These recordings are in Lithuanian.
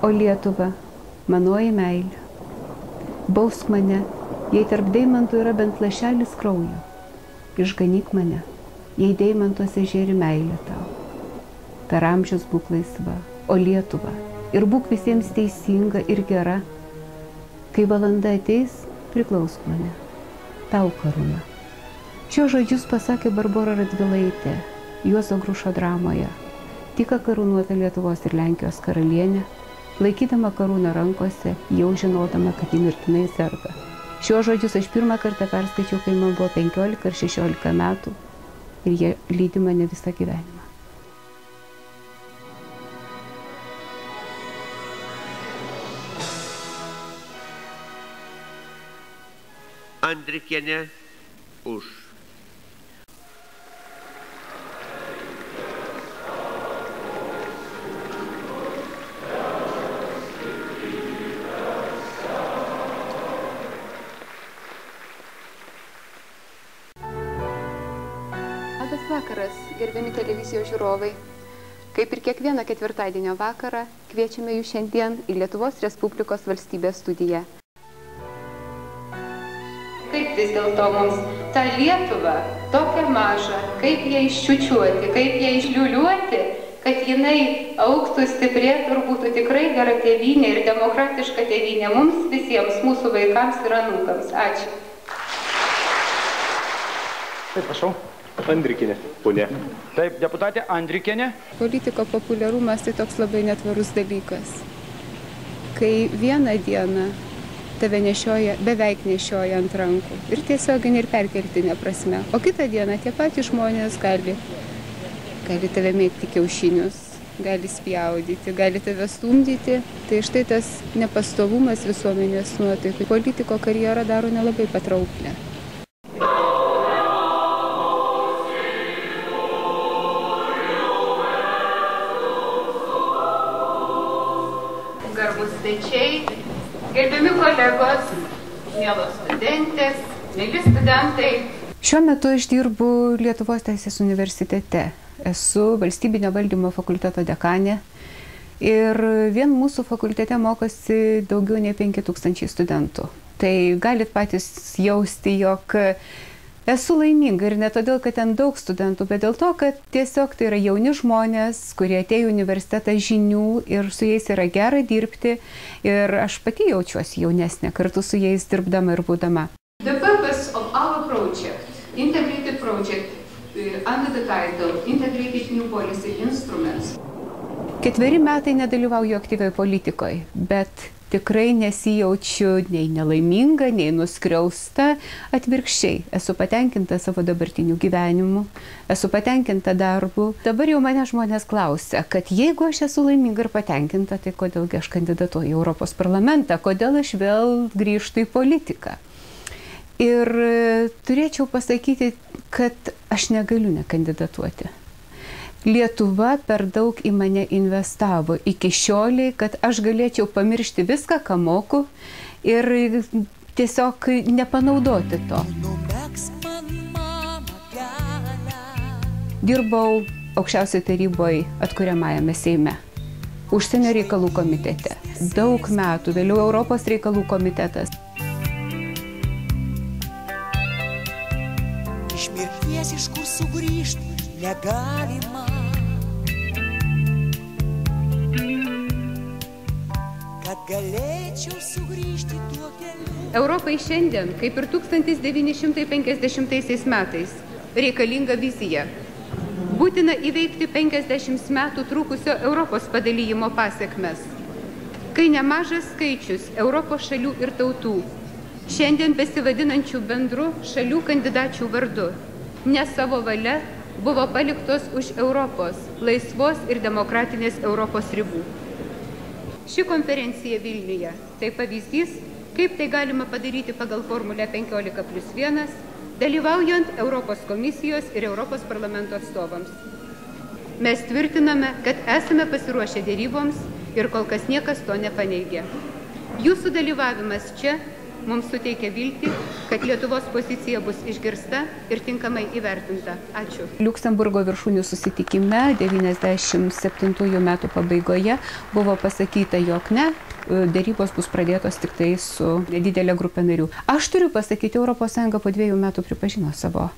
O Lietuva, manoji meilė, bausk mane, jei tarp deimantų yra bent lašelis kraujo. Išganyk mane, jei deimantuose žėri meilė tau. Per amžius būk laisva, o Lietuva, ir būk visiems teisinga ir gera. Kai valanda ateis, priklausk mane, tau karūna. Šios žodžius pasakė Barbora Radvilaitė Juozo Grušo dramoje, tik karūnuota Lietuvos ir Lenkijos karalienė, laikydama karūną rankose, jau žinodama, kad ji mirtinai serga. Šios žodžius aš pirmą kartą perskaičiau, kai man buvo 15 ar 16 metų, ir jie lydi mane visą gyvenimą. Andrikienė už. Labas vakaras, gerbiami televizijos žiūrovai. Kaip ir kiekvieną ketvirtadienio vakarą, kviečiame jūs šiandien į Lietuvos Respublikos valstybės studiją. Kaip vis dėlto mums tą Lietuvą, tokią mažą, kaip ją iščiučiuoti, kaip ją išliuliuoti, kad jinai augtų, stiprėtų ir būtų tikrai gera tėvynė ir demokratiška tėvynė mums visiems, mūsų vaikams ir anūkams. Ačiū. Taip, prašau. Andrikienė, ponė. Taip, deputatė Andrikienė. Politiko populiarumas tai toks labai netvarus dalykas. Kai vieną dieną tave nešioja, beveik nešioja ant rankų. Ir tiesioginė ir perkeltinė prasme. O kitą dieną tie patys žmonės gali tave mėgti kiaušinius, gali spjaudyti, gali tave stumdyti. Tai štai tas nepastovumas visuomenės nuotaikų. Politiko karjerą daro nelabai patrauklę. Garbūs svečiai, gerbiami kolegos, mielos studentės, mieli studentai. Šiuo metu aš dirbu Lietuvos Teisės universitete. Esu valstybinio valdymo fakulteto dekanė ir vien mūsų fakultete mokosi daugiau nei 5000 studentų. Tai galit patys jausti, jog esu laiminga ir ne todėl, kad ten daug studentų, bet dėl to, kad tiesiog tai yra jauni žmonės, kurie atėjo į universitetą žinių ir su jais yra gera dirbti ir aš pati jaučiuosi jaunesnė kartu su jais dirbdama ir būdama. The purpose of our project, integrated project, under the title Integrated New Policy Instruments. 4 metai nedalyvauju aktyviai politikoje, bet tikrai nesijaučiu nei nelaiminga, nei nuskriausta, atvirkščiai. Esu patenkinta savo dabartiniu gyvenimu, esu patenkinta darbu. Dabar jau mane žmonės klausia, kad jeigu aš esu laiminga ir patenkinta, tai kodėlgi aš kandidatuoju į Europos parlamentą, kodėl aš vėl grįžtu į politiką. Ir turėčiau pasakyti, kad aš negaliu nekandidatuoti. Lietuva per daug į mane investavo iki šioliai, kad aš galėčiau pamiršti viską, ką moku ir tiesiog nepanaudoti to. Dirbau aukščiausioje taryboje atkuriamajame Seime, užsienio reikalų komitete, daug metų, vėliau Europos reikalų komitetas. Iš mirties iš kur sugrįžti negalima. Kad galėčiau sugrįžti tuo keliu. Europai šiandien, kaip ir 1950 metais, reikalinga vizija. Būtina įveikti 50 metų trukusio Europos padalijimo pasekmes, kai nemažas skaičius Europos šalių ir tautų, šiandien besivadinančių bendru šalių kandidačių vardu, ne savo valia buvo paliktos už Europos, laisvos ir demokratinės Europos ribų. Ši konferencija Vilniuje tai pavyzdys, kaip tai galima padaryti pagal formulę 15+1, dalyvaujant Europos komisijos ir Europos parlamento atstovams. Mes tvirtiname, kad esame pasiruošę dėryboms ir kol kas niekas to nepaneigia. Jūsų dalyvavimas čia mums suteikia viltį, kad Lietuvos pozicija bus išgirsta ir tinkamai įvertinta. Ačiū. Liuksemburgo viršūnių susitikime 97 metų pabaigoje buvo pasakyta, jog ne, dėrybos bus pradėtos tik tai su didelė grupė narių. Aš turiu pasakyti, ES po 2 metų pripažino savo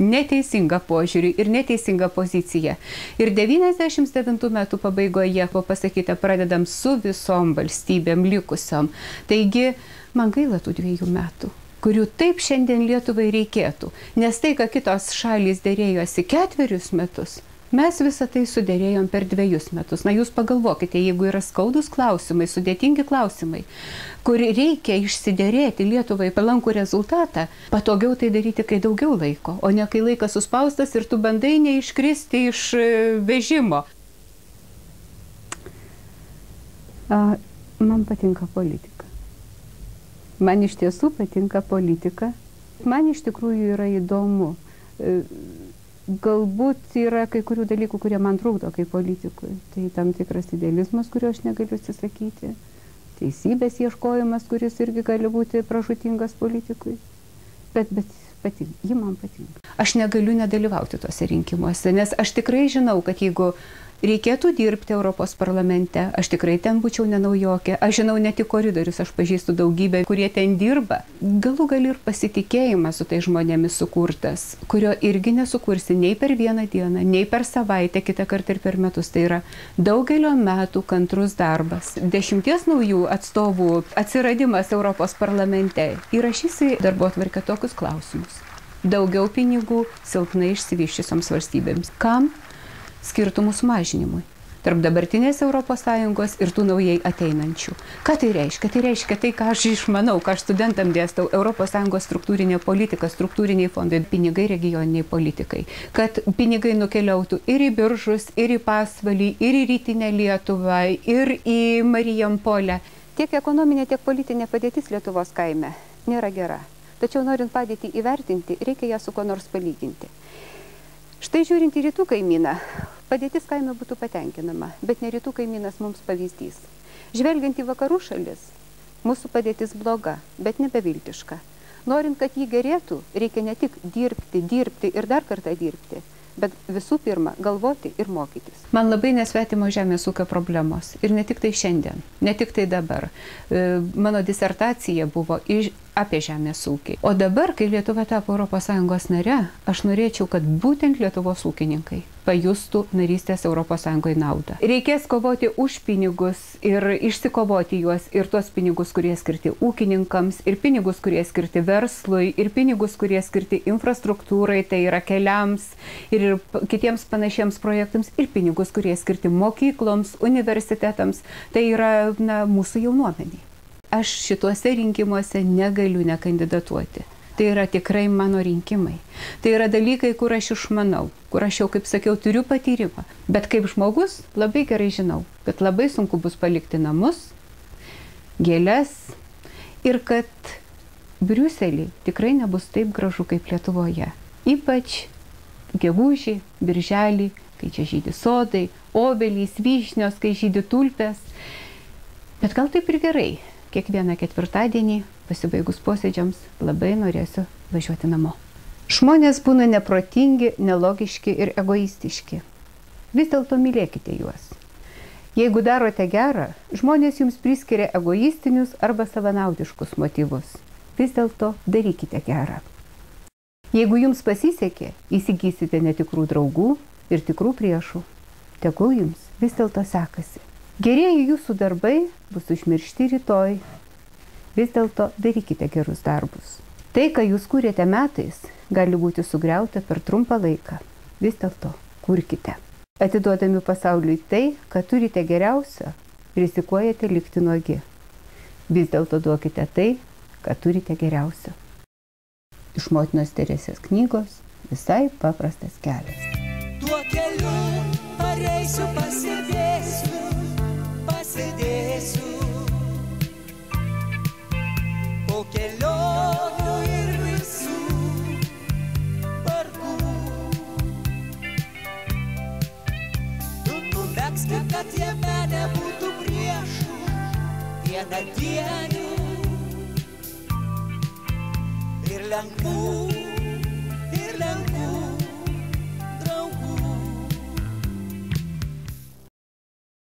neteisingą požiūrį ir neteisingą poziciją. Ir 99 metų pabaigoje buvo pasakyta, pradedam su visom valstybėm likusiom. Taigi, man gaila tų 2 metų, kurių taip šiandien Lietuvai reikėtų. Nes tai, kad kitos šalys dėrėjosi 4 metus, mes visą tai sudėrėjom per 2 metus. Na, jūs pagalvokite, jeigu yra skaudus klausimai, sudėtingi klausimai, kur reikia išsidėrėti Lietuvai palankų rezultatą, patogiau tai daryti, kai daugiau laiko, o ne kai laikas suspaustas ir tu bandai neiškristi iš vežimo. Man patinka politika. Man iš tiesų patinka politika. Man iš tikrųjų yra įdomu. Galbūt yra kai kurių dalykų, kurie man trukdo kaip politikui. Tai tam tikras idealizmas, kurio aš negaliu atsisakyti. Teisybės ieškojimas, kuris irgi gali būti pražūtingas politikui. Bet patinka, ji man patinka. Aš negaliu nedalyvauti tuose rinkimuose, nes aš tikrai žinau, kad jeigu reikėtų dirbti Europos parlamente, aš tikrai ten būčiau nenaujokė. Aš žinau ne tik koridorius, aš pažįstu daugybę, kurie ten dirba. Galų gali ir pasitikėjimas su tai žmonėmis sukurtas, kurio irgi nesukursi nei per 1 dieną, nei per savaitę, kitą kartą ir per metus. Tai yra daugelio metų kantrus darbas. 10 naujų atstovų atsiradimas Europos parlamente įrašys į darbotvarkę tokius klausimus. Daugiau pinigų silpnai išsivysčiusioms valstybėms. Kam? Skirtumų sumažinimui tarp dabartinės ES ir tų naujai ateinančių. Ką tai reiškia? Tai reiškia tai, ką aš išmanau, ką aš studentam dėstau, ES struktūrinė politika, struktūriniai fondai, pinigai regioniniai politikai. Kad pinigai nukeliautų ir į Biržus, ir į Pasvalį, ir į Rytinę Lietuvą, ir į Marijampolę. Tiek ekonominė, tiek politinė padėtis Lietuvos kaime nėra gera. Tačiau norint padėtį įvertinti, reikia ją su ko nors palyginti. Štai žiūrint į rytų kaimyną, padėtis kaime būtų patenkinama, bet ne rytų kaimynas mums pavyzdys. Žvelgiant į vakarų šalis, mūsų padėtis bloga, bet nebeviltiška. Norint, kad jį gerėtų, reikia ne tik dirbti ir dar kartą dirbti, bet visų pirma galvoti ir mokytis. Man labai nesvetimo žemės ūkio problemos. Ir ne tik tai šiandien, ne tik tai dabar. Mano disertacija buvo apie žemės ūkį. O dabar, kai Lietuva tapo ES nare, aš norėčiau, kad būtent Lietuvos ūkininkai pajustų narystės ES naudą. Reikės kovoti už pinigus ir išsikovoti juos, ir tuos pinigus, kurie skirti ūkininkams, ir pinigus, kurie skirti verslui, ir pinigus, kurie skirti infrastruktūrai, tai yra keliams ir kitiems panašiems projektams, ir pinigus, kurie skirti mokykloms, universitetams, tai yra mūsų jaunuomeniai. Aš šituose rinkimuose negaliu nekandidatuoti. Tai yra tikrai mano rinkimai. Tai yra dalykai, kur aš išmanau, kur aš jau, kaip sakiau, turiu patyrimą. Bet kaip žmogus labai gerai žinau, kad labai sunku bus palikti namus, gėles ir kad Briuselį tikrai nebus taip gražu kaip Lietuvoje. Ypač gegužį, birželį, kai čia žydi sodai, obelys, vyšnios, kai žydi tulpės. Bet gal taip ir gerai. Kiekvieną ketvirtadienį, pasibaigus posėdžiams, labai norėsiu važiuoti namo. Žmonės būna neprotingi, nelogiški ir egoistiški. Vis dėlto mylėkite juos. Jeigu darote gerą, žmonės jums priskiria egoistinius arba savanaudiškus motyvus. Vis dėlto darykite gerą. Jeigu jums pasisekė, įsigysite netikrų draugų ir tikrų priešų. Tegul jums vis dėlto sekasi. Gerieji jūsų darbai bus užmiršti rytoj. Vis dėlto darykite gerus darbus. Tai, ką jūs kūrėte metais, gali būti sugriauta per trumpą laiką. Vis dėlto kurkite. Atiduodami pasauliui tai, ką turite geriausio, rizikuojate likti nuogi. Vis dėlto duokite tai, ką turite geriausio. Iš motinos Teresės knygos visai paprastas kelias. Tuo keliu pareisiu, pasidėsiu. Po kelionių ir visų vargų. Tu numegzki, kad jame nebūtų priešų vienadienių. Ir lengvų